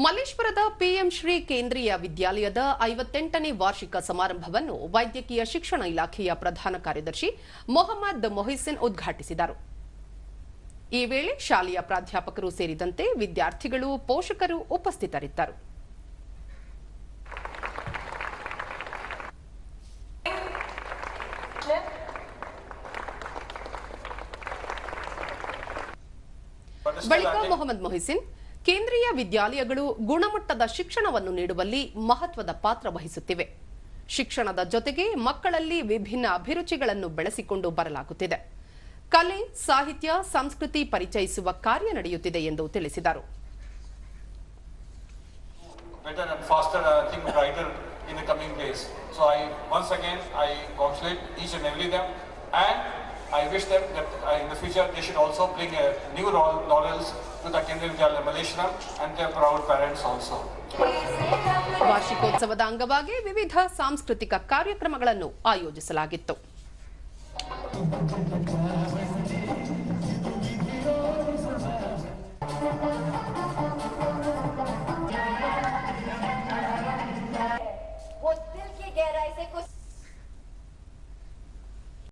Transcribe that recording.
ಮಲ್ಲೇಶ್ವರದ PM Shri ಕೇಂದ್ರೀಯ ವಿದ್ಯಾಲಯದ 58ನೇ ವಾರ್ಷಿಕ ಸಮಾರಂಭವನ್ನು ವೈದ್ಯಕೀಯ ಶಿಕ್ಷಣ ಇಲಾಖೆಯ ಪ್ರಧಾನ ಕಾರ್ಯದರ್ಶಿ ಮೊಹಮ್ಮದ್ ಮೊಹಿಸಿನ್ ಉದ್ಘಾಟಿಸಿದರು. ಈ ವೇಳೆ ಶಾಲೆಯ ಪ್ರಾಧ್ಯಾಪಕರು ಸೇರಿದಂತೆ ವಿದ್ಯಾರ್ಥಿಗಳು, ಪೋಷಕರು ಉಪಸ್ಥಿತರಿದ್ದರು. ಬಳಿಕ ಮೊಹಮ್ಮದ್ ಮೊಹಿಸಿನ್ ಕೇಂದ್ರೀಯ ವಿದ್ಯಾಲಯಗಳು ಗುಣಮಟ್ಟದ ಶಿಕ್ಷಣವನ್ನು ನೀಡುವಲ್ಲಿ ಮಹತ್ವದ ಪಾತ್ರ ವಹಿಸುತ್ತಿವೆ. ಶಿಕ್ಷಣದ ಜೊತೆಗೆ ಮಕ್ಕಳಲ್ಲಿ ವಿಭಿನ್ನ ಅಭಿರುಚಿಗಳನ್ನು ಬೆಳೆಸಿಕೊಂಡು ಬರಲಾಗುತ್ತಿದೆ. ಕಲೆ, ಸಾಹಿತ್ಯ, ಸಂಸ್ಕೃತಿ ಪರಿಚಯಿಸುವ ಕಾರ್ಯ ನಡೆಯುತ್ತಿದೆ ಎಂದು ತಿಳಿಸಿದರು. I wish them that in the future they should also bring new laurels to the Kendriya Vidyalaya Malleshwaram and their proud parents also. ವಾರ್ಷಿಕೋತ್ಸವದ ಅಂಗವಾಗಿ ವಿವಿಧ ಸಾಂಸ್ಕೃತಿಕ ಕಾರ್ಯಕ್ರಮಗಳನ್ನು ಆಯೋಜಿಸಲಾಗಿತ್ತು.